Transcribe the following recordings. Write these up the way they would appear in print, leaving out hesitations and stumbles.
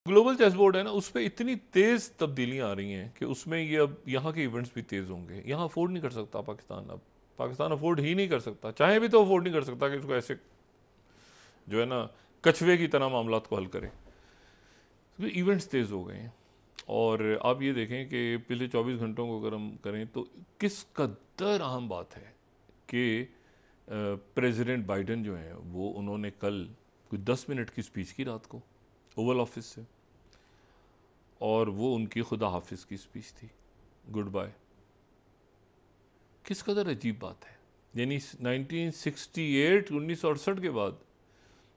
Global chess board है ना, उस पर इतनी तेज़ तब्दीलियां आ रही हैं कि उसमें ये अब यहाँ के इवेंट्स भी तेज़ होंगे। यहाँ अफोर्ड नहीं कर सकता पाकिस्तान, अब पाकिस्तान अफोर्ड ही नहीं कर सकता, चाहे भी तो अफोर्ड नहीं कर सकता कि उसको ऐसे जो है ना कछुए की तरह मामलात को हल करे, क्योंकि इवेंट्स तेज़ हो गए हैं। और आप ये देखें कि पिछले 24 घंटों को अगर हम करें तो किस कदर अहम बात है कि प्रेसिडेंट बाइडन जो हैं वो उन्होंने कल कुछ 10 मिनट की स्पीच की रात को ओवल ऑफिस से, और वो उनकी खुदा हाफिज़ की स्पीच थी, गुड बाय। किस कदर अजीब बात है, यानी 1968 के बाद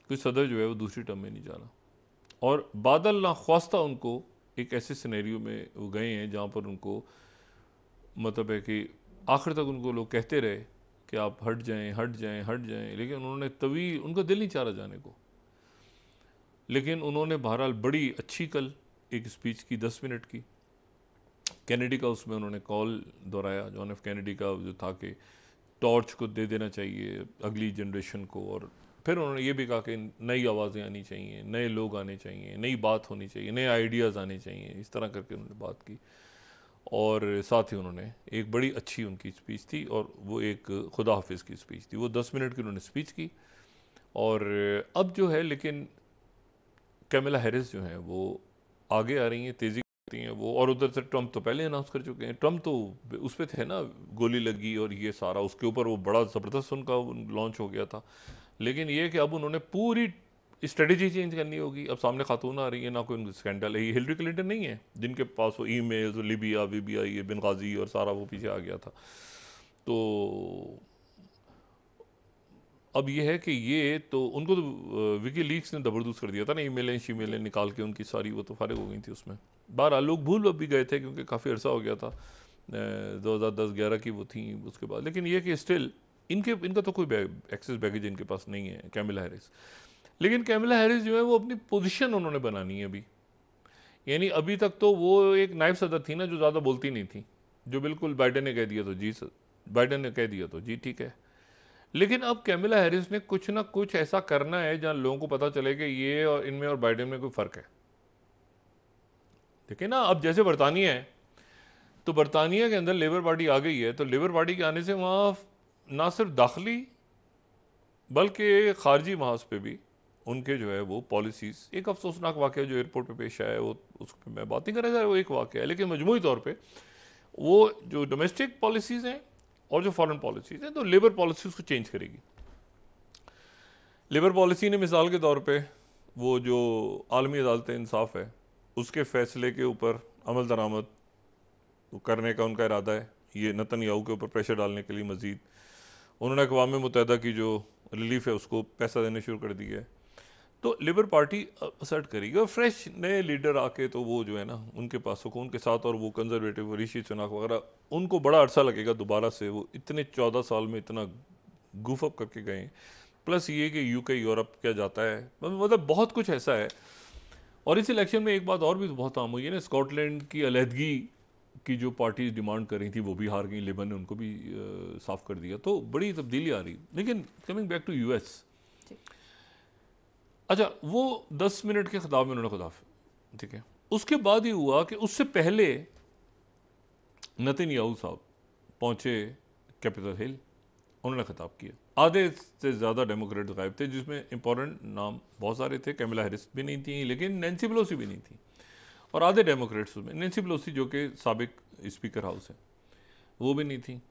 कोई सदर जो है वो दूसरी टर्म में नहीं जा रहा, और बादल ना ख्वास्ता उनको एक ऐसे सिनेरियो में वो गए हैं जहाँ पर उनको मतलब है कि आखिर तक उनको लोग कहते रहे कि आप हट जाएं हट जाएं हट जाएं, लेकिन उन्होंने तभी उनका दिल नहीं चाह रहा जाने को। लेकिन उन्होंने बहरहाल बड़ी अच्छी कल एक स्पीच की 10 मिनट की, कैनेडी का उसमें उन्होंने कॉल दोहराया, जॉन एफ कैनेडी का जो था कि टॉर्च को दे देना चाहिए अगली जनरेशन को, और फिर उन्होंने ये भी कहा कि नई आवाज़ें आनी चाहिए, नए लोग आने चाहिए, नई बात होनी चाहिए, नए आइडियाज़ आने चाहिए, इस तरह करके उन्होंने बात की। और साथ ही उन्होंने एक बड़ी अच्छी उनकी स्पीच थी, और वो एक खुदा हाफिज़ की स्पीच थी, वो 10 मिनट की उन्होंने स्पीच की। और अब जो है लेकिन कैमला हैरिस जो हैं वो आगे आ रही हैं, तेज़ी करती हैं वो, और उधर से ट्रम्प तो पहले अनाउंस कर चुके हैं। ट्रम्प तो उस पर थे ना, गोली लगी और ये सारा, उसके ऊपर वो बड़ा ज़बरदस्त उनका लॉन्च हो गया था। लेकिन ये कि अब उन्होंने पूरी स्ट्रेटजी चेंज करनी होगी। अब सामने खातून आ रही है, ना कोई उनकी स्कैंडल है, ये हिलरी क्लिंटन नहीं है जिनके पास वो ईमेल्स, लिबिया विबिया, ये बेनगाजी और सारा वो पीछे आ गया था। तो अब ये है कि ये तो उनको तो विकी लीक्स ने ज़बरदस्त कर दिया था ना, ईमेलें शीमेलें निकाल के उनकी सारी, वो तो फारिग हो गई थी उसमें। बहरहाल लोग भूल भी गए थे क्योंकि काफ़ी अर्सा हो गया था, 2010-11 की वो थी उसके बाद। लेकिन ये कि स्टिल इनका तो कोई एक्सेस बैगेज इनके पास नहीं है, कैमला हैरिस। लेकिन कैमला हैरिस जो है वो अपनी पोजीशन उन्होंने बनानी है अभी। यानी अभी तक तो वो एक नायब सदर थी ना, जो ज़्यादा बोलती नहीं थी, जो बिल्कुल बाइडन ने कह दिया तो जी, बाइडन ने कह दिया तो जी ठीक है। लेकिन अब कैमला हैरिस ने कुछ ना कुछ ऐसा करना है जहां लोगों को पता चले कि ये और इनमें और बाइडेन में कोई फ़र्क है। देखिए ना, अब जैसे बरतानिया है, तो बरतानिया के अंदर लेबर पार्टी आ गई है, तो लेबर पार्टी के आने से वहाँ ना सिर्फ दाखिली बल्कि खारजी महाज पे भी उनके जो है वो पॉलिसीज़, एक अफसोसनाक वाक़या जो एयरपोर्ट पे पेश आया है, वो उस पर मैं बात नहीं कर रहा था, वो एक वाक़या है, लेकिन मजमूई तौर पर वो जो डोमेस्टिक पॉलिसीज़ हैं और जो फॉरेन पॉलिसीज़ हैं, तो लेबर पॉलिसी उसको चेंज करेगी। लेबर पॉलिसी ने मिसाल के तौर पे वो जो आलमी अदालत इंसाफ है उसके फ़ैसले के ऊपर अमल दरामद करने का उनका इरादा है, ये नेतन्याहू के ऊपर प्रेशर डालने के लिए। मज़ीद उन्होंने अक़वाम मुत्तहिदा की जो रिलीफ है उसको पैसा देने शुरू कर दिया है। तो लेबर पार्टी असर्ट करेगी, और फ्रेश नए लीडर आके तो वो जो है ना उनके पास सुकून के साथ, और वो कंजर्वेटिव ऋषि सुनाक वगैरह, उनको बड़ा अरसा लगेगा दोबारा से, वो इतने 14 साल में इतना गुफअप करके गए। प्लस ये कि यूके यूरोप क्या जाता है, मतलब बहुत कुछ ऐसा है। और इस इलेक्शन में एक बात और भी तो बहुत आम हुई है ना, स्कॉटलैंड की अलहदगी की जो पार्टी डिमांड कर रही थी वो भी हार गई, लेबर ने उनको भी साफ कर दिया, तो बड़ी तब्दीली आ रही। लेकिन कमिंग बैक टू यूएस, अच्छा वो 10 मिनट के खिताब में उन्होंने खुदा, ठीक है, उसके बाद ये हुआ कि उससे पहले नेतन्याहू साहब पहुंचे कैपिटल हिल, उन्होंने खिताब किया। आधे से ज़्यादा डेमोक्रेट्स गायब थे, जिसमें इंपॉर्टेंट नाम बहुत सारे थे, कैमला हैरिस भी नहीं थी, लेकिन नैन्सी पेलोसी भी नहीं थी, और आधे डेमोक्रेट्स में नैन्सी पेलोसी जो कि साबिक स्पीकर हाउस है वो भी नहीं थी।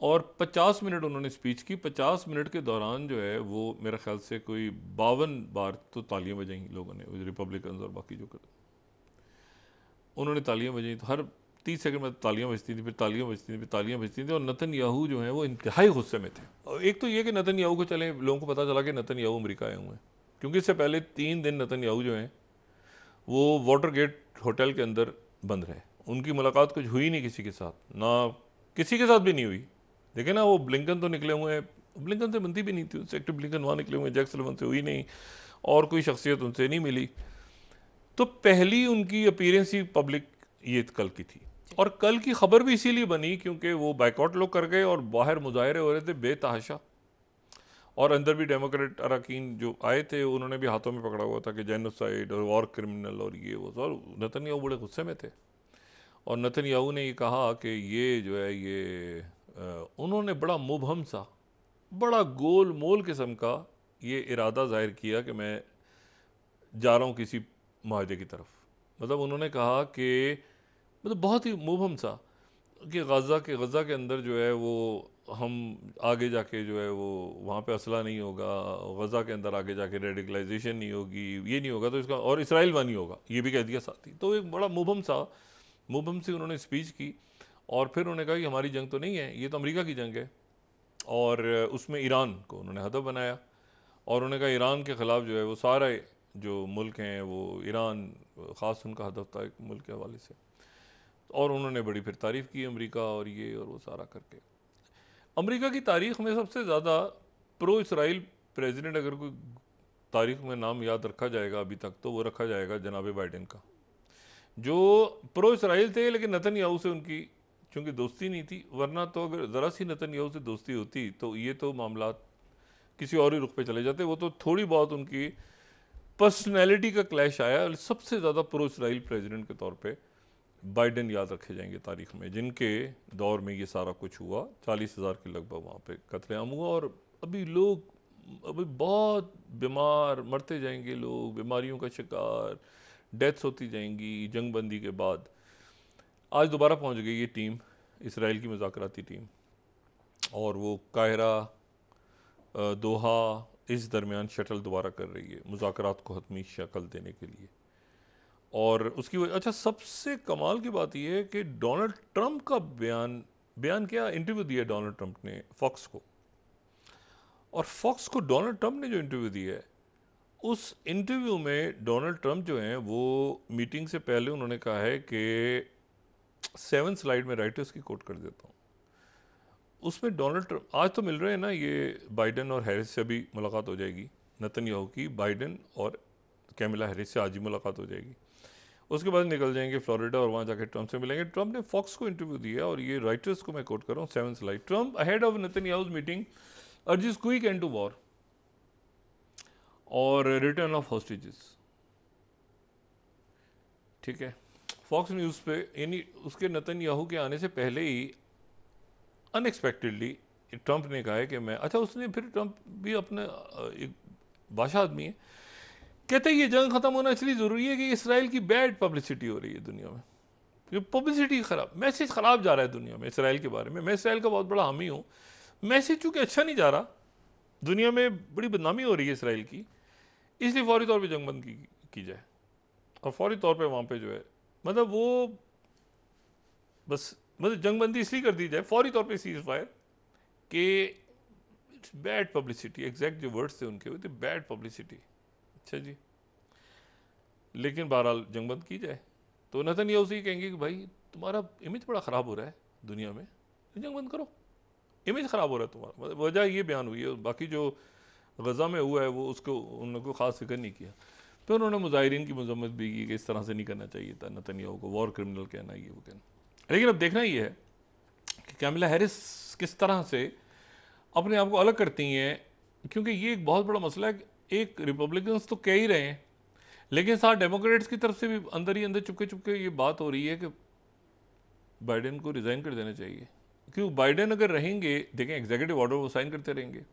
और 50 मिनट उन्होंने स्पीच की। 50 मिनट के दौरान जो है वो मेरे ख्याल से कोई 52 बार तो तालियां बजाई लोगों ने, रिपब्लिकन और बाकी जो उन्होंने तालियां बजाई, तो हर 30 सेकंड में तालियां बजती थी, फिर तालियां बजती थी, फिर तालियां बजती थी। और नेतन्याहू जो है वो इंतहाई गुस्से में थे। और एक तो ये कि नेतन्याहू को चले, लोगों को पता चला कि नेतन्याहू अमेरिका आए हुए हैं, क्योंकि इससे पहले 3 दिन नेतन्याहू जो हैं वो वाटरगेट होटल के अंदर बंद रहे, उनकी मुलाकात कुछ हुई नहीं किसी के साथ, ना किसी के साथ भी नहीं हुई। देखे ना, वो ब्लिंकन तो निकले हुए हैं, ब्लिंकन से बनती भी नहीं थी, सेक्रेटरी ब्लिंकन वहाँ निकले हुए हैं, जैक सलिवन से हुई नहीं, और कोई शख्सियत उनसे नहीं मिली। तो पहली उनकी अपीयरेंस ही पब्लिक ये कल की थी, और कल की खबर भी इसीलिए बनी क्योंकि वो बाइकआउट लोग कर गए और बाहर मुजाहरे हो रहे थे बेतहाशा, और अंदर भी डेमोक्रेट अरकान जो आए थे उन्होंने भी हाथों में पकड़ा हुआ था कि जेनोसाइड और वॉर क्रिमिनल और ये वो, और नेतन्याहू बड़े गुस्से में थे। और नेतन्याहू ने ये कहा कि ये जो है ये उन्होंने बड़ा मुबहम सा, बड़ा गोल मोल किस्म का ये इरादा जाहिर किया कि मैं जा रहा हूँ किसी माहदे की तरफ। मतलब उन्होंने कहा कि मतलब बहुत ही मुबहम सा कि गज़ा के अंदर जो है वो हम आगे जाके जो है वो वहाँ पे असला नहीं होगा, गज़ा के अंदर आगे जाके रेडिकलाइजेशन नहीं होगी, ये नहीं होगा तो इसका, और इसराइल नहीं होगा, ये भी कह दिया साथ ही। तो एक बड़ा मुबहम सी उन्होंने स्पीच की। और फिर उन्होंने कहा कि हमारी जंग तो नहीं है, ये तो अमेरिका की जंग है। और उसमें ईरान को उन्होंने हदफ बनाया और उन्होंने कहा ईरान के ख़िलाफ़ जो है वो सारे जो मुल्क हैं वो ईरान ख़ास उनका हदफ था एक मुल्क के हवाले से। और उन्होंने बड़ी फिर तारीफ़ की अमेरिका और ये और वो सारा करके। अमेरिका की तारीख़ में सबसे ज़्यादा प्रो इसराइल प्रेसिडेंट अगर कोई तारीख़ में नाम याद रखा जाएगा अभी तक तो वो रखा जाएगा जनाब बाइडेन का, जो प्रो इसराइल थे लेकिन नेतन्याहू से उनकी चूँकि दोस्ती नहीं थी। वरना तो अगर ज़रा सी नेतन्याहू से दोस्ती होती तो ये तो मामला किसी और ही रुख पे चले जाते। वो तो थोड़ी बहुत उनकी पर्सनैलिटी का क्लैश आया। सबसे ज़्यादा प्रो इसराइल प्रेसिडेंट के तौर पे बाइडेन याद रखे जाएंगे तारीख में, जिनके दौर में ये सारा कुछ हुआ। 40,000 के लगभग वहाँ पे कत्लेआम हुआ और अभी लोग अभी बहुत बीमार मरते जाएंगे, लोग बीमारियों का शिकार, डेथ्स होती जाएंगी जंगबंदी के बाद। आज दोबारा पहुँच गई ये टीम, इसराइल की मुज़ाकराती टीम, और वो काहिरा दोहा इस दरमियान शटल दोबारा कर रही है मुज़ाकरात को हतमी शक्ल देने के लिए। और उसकी वजह, अच्छा सबसे कमाल की बात यह है कि डोनाल्ड ट्रंप का बयान क्या, इंटरव्यू दिया डोनाल्ड ट्रंप ने फॉक्स को, और फॉक्स को डोनाल्ड ट्रंप ने जो इंटरव्यू दिया है उस इंटरव्यू में डोनाल्ड ट्रंप जो हैं वो मीटिंग से पहले उन्होंने कहा है कि 7 स्लाइड में राइटर्स की कोट कर देता हूँ। उसमें डोनाल्ड ट्रंप आज तो मिल रहे हैं ना, ये बाइडेन और हैरिस से अभी मुलाकात हो जाएगी नेतन्याहू की, बाइडेन और कैमिला हैरिस से आज ही मुलाकात हो जाएगी। उसके बाद निकल जाएंगे फ्लोरिडा और वहाँ जाके ट्रंप से मिलेंगे। ट्रंप ने फॉक्स को इंटरव्यू दिया और ये राइटर्स को मैं कोट कर रहा हूँ 7 slide. Trump ahead of Netanyahu's meeting urges quick end to war और रिटर्न ऑफ हॉस्टेजेस। ठीक है, फॉक्स न्यूज़ पे, यानी उसके नेतन्याहू के आने से पहले ही अनएक्सपेक्टेडली ट्रंप ने कहा है कि मैं, अच्छा उसने फिर ट्रंप भी अपना एक बादशाह आदमी है, कहते हैं ये जंग ख़त्म होना इसलिए ज़रूरी है कि इसराइल की बैड पब्लिसिटी हो रही है दुनिया में। ये पब्लिसिटी ख़राब, मैसेज ख़राब जा रहा है दुनिया में इसराइल के बारे में। मैं इसराइल का बहुत बड़ा हामी हूँ, मैसेज चूँकि अच्छा नहीं जा रहा, दुनिया में बड़ी बदनामी हो रही है इसराइल की, इसलिए फौरी तौर पर जंगबंद की जाए। और फौरी तौर पर वहाँ पर जो है मतलब वो बस मतलब जंगबंदी इसलिए कर दी जाए फौरी तौर पे सीज फायर कि इट्स बैड पब्लिसिटी, एग्जैक्ट जो वर्ड्स थे उनके, वो थे बैड पब्लिसिटी। अच्छा जी, लेकिन बहरहाल जंगबंद की जाए। तो नेतन्याहू से कहेंगे कि भाई तुम्हारा इमेज बड़ा ख़राब हो रहा है दुनिया में, जंगबंद करो, इमेज ख़राब हो रहा है तुम्हारा। वजह ये बयान हुई है, बाकी जो गज़ा में हुआ है वो उसको उन्होंने ख़ास जिक्र नहीं किया। तो उन्होंने मुजाहिरीन की मजम्मत भी की कि इस तरह से नहीं करना चाहिए था, नेतन्याहू को वॉर क्रिमिनल कहना, ये वो कहना। लेकिन अब देखना ये है कि कैमिला हैरिस किस तरह से अपने आप को अलग करती हैं, क्योंकि ये एक बहुत बड़ा मसला है। एक रिपब्लिकन्स तो कह ही रहे हैं, लेकिन साथ डेमोक्रेट्स की तरफ से भी अंदर ही अंदर चुपके चुपके ये बात हो रही है कि बाइडेन को रिज़ाइन कर देना चाहिए। क्योंकि बाइडेन अगर रहेंगे, देखें एग्जीक्यूटिव ऑर्डर वो साइन करते रहेंगे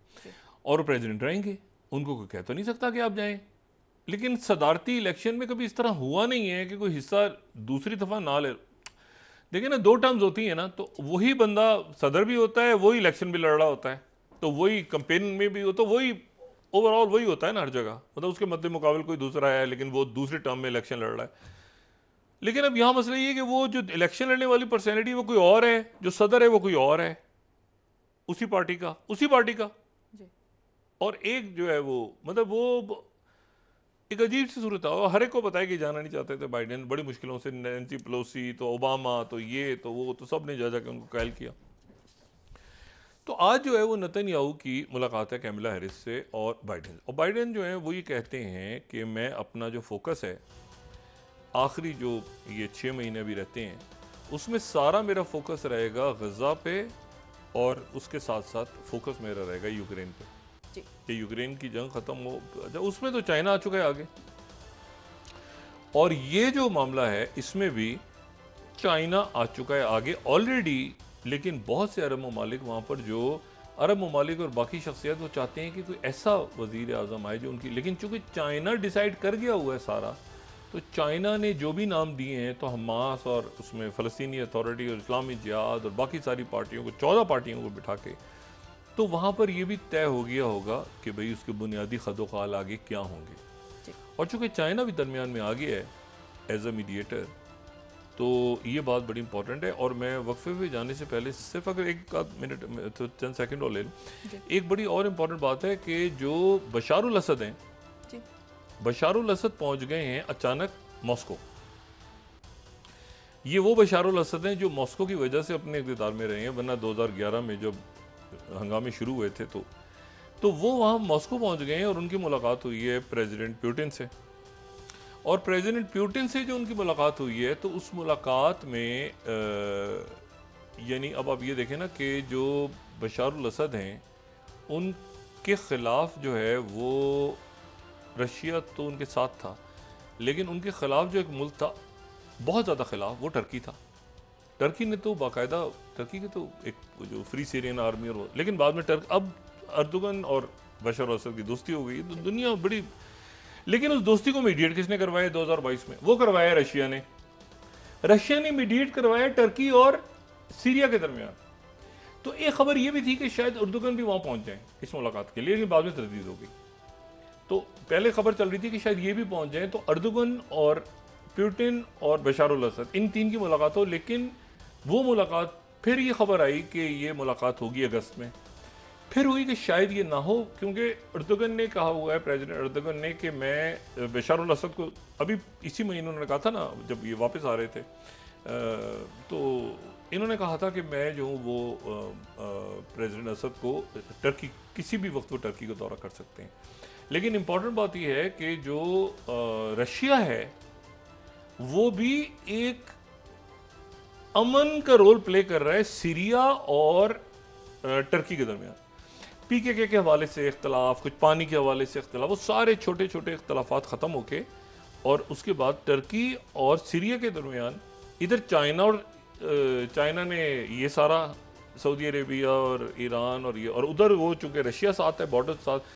और वो प्रेसिडेंट रहेंगे, उनको कोई कह तो नहीं सकता कि आप जाएं। लेकिन सदारती इलेक्शन में कभी इस तरह हुआ नहीं है कि कोई हिस्सा दूसरी दफ़ा ना ले। देखिए ना, 2 टर्म्स होती हैं ना, तो वही बंदा सदर भी होता है, वही इलेक्शन भी लड़ रहा होता है, तो वही कंपेन में भी हो, तो वही ओवरऑल वही होता है ना हर जगह। मतलब उसके मद्दे मुकाबले कोई दूसरा है लेकिन वो दूसरे टर्म में इलेक्शन लड़ रहा है। लेकिन अब यहाँ मसला ये है कि वो जो इलेक्शन लड़ने वाली पर्सनैलिटी वो कोई और है, जो सदर है वो कोई और है, उसी पार्टी का जी। और एक जो है वो मतलब वो एक अजीब सी सूरत है। हर एक को पता है कि जाना नहीं चाहते थे बाइडेन, बड़ी मुश्किलों से नैन्सी पेलोसी, तो ओबामा, तो ये तो वो, तो सब ने जा जाकर उनको कायल किया। तो आज जो है वो नेतन्याहू की मुलाकात है कैमिला हैरिस से और बाइडेन जो है वो ये कहते हैं कि मैं अपना जो फोकस है आखिरी जो ये 6 महीने भी रहते हैं उसमें सारा मेरा फोकस रहेगा गज़ा पे, और उसके साथ साथ फोकस मेरा रहेगा यूक्रेन पे। जी। कि यूक्रेन की जंग ख़त्म हो, उसमें तो चाइना आ चुका है आगे। और ये जो मामला है इसमें भी चाइना आ चुका है आगे ऑलरेडी। लेकिन बहुत से अरब ममालिक वहाँ पर, जो अरब ममालिक और बाकी शख्सियत, वो चाहते हैं कि कोई ऐसा वज़ीर आज़म आए जो उनकी, लेकिन चूंकि चाइना डिसाइड कर गया हुआ है सारा, तो चाइना ने जो भी नाम दिए हैं, तो हमास और उसमें फ़लस्तीनी अथॉरिटी और इस्लामी जिहाद और बाकी सारी पार्टियों को, 14 पार्टियों को बिठा के, तो वहाँ पर यह भी तय हो गया होगा कि भाई उसके बुनियादी खदोखाल आगे क्या होंगे। और चूँकि चाइना भी दरमियान में आ गया है एज अ मीडिएटर, तो ये बात बड़ी इंपॉर्टेंट है। और मैं वक्फे पे जाने से पहले सिर्फ अगर एक आध मिनट तो चंद सेकंड और ले लूँ, एक बड़ी और इम्पॉर्टेंट बात है कि जो बशारुल असद हैं, बशारुल असद पहुंच गए हैं अचानक मॉस्को। ये वो बशारुल असद हैं जो मॉस्को की वजह से अपने इक़्तिदार में रहे हैं, वरना 2011 में जब हंगामे शुरू हुए थे तो वो वहाँ मॉस्को पहुंच गए हैं और उनकी मुलाकात हुई है प्रेसिडेंट पुतिन से। और प्रेसिडेंट पुतिन से जो उनकी मुलाकात हुई है, तो उस मुलाकात में यानी अब आप ये देखें ना कि जो बशारुल असद हैं उनके ख़िलाफ़ जो है वो रशिया तो उनके साथ था, लेकिन उनके ख़िलाफ़ जो एक मुल्क था बहुत ज़्यादा ख़िलाफ़, वो टर्की था। टर्की ने तो बाकायदा, टर्की के तो एक जो फ्री सीरियन आर्मी और, लेकिन बाद में अब अर्दोगन और बशर असद की दोस्ती हो गई, तो दुनिया बड़ी, लेकिन उस दोस्ती को मीडिएट किसने करवाया 2022 में? वो करवाया रशिया ने। रशिया ने मीडिएट करवाया टर्की और सीरिया के दरमियान। तो एक खबर ये भी थी कि शायद अर्दोगन भी वहां पहुंच जाएं इस मुलाकात के लिए, लेकिन बाद में तरदीद हो गई। तो पहले खबर चल रही थी कि शायद ये भी पहुंच जाए, तो अर्दोगन और पुतिन और बशारुल असद, इन तीन की मुलाकात हो। लेकिन वो मुलाकात, फिर ये खबर आई कि ये मुलाकात होगी अगस्त में, फिर हुई कि शायद ये ना हो, क्योंकि अर्दोगन ने कहा हुआ है, प्रेसिडेंट अर्दोगन ने, कि मैं बशारुल असद को, अभी इसी महीने उन्होंने कहा था ना जब ये वापस आ रहे थे, तो इन्होंने कहा था कि मैं जो हूँ वो प्रेसिडेंट असद को टर्की, किसी भी वक्त वो टर्की का दौरा कर सकते हैं। लेकिन इम्पॉर्टेंट बात यह है कि जो रशिया है वो भी एक अमन का रोल प्ले कर रहा है सीरिया और टर्की के दरमियान। पीकेके के हवाले से इख्तलाफ, कुछ पानी के हवाले से इख्तलाफ, वो सारे छोटे छोटे इख्तलाफात ख़त्म होके, और उसके बाद टर्की और सीरिया के दरमियान, इधर चाइना ने ये सारा, सऊदी अरेबिया और ईरान और ये, और उधर वो चूँकि रशिया साथ है, बॉर्डर साथ,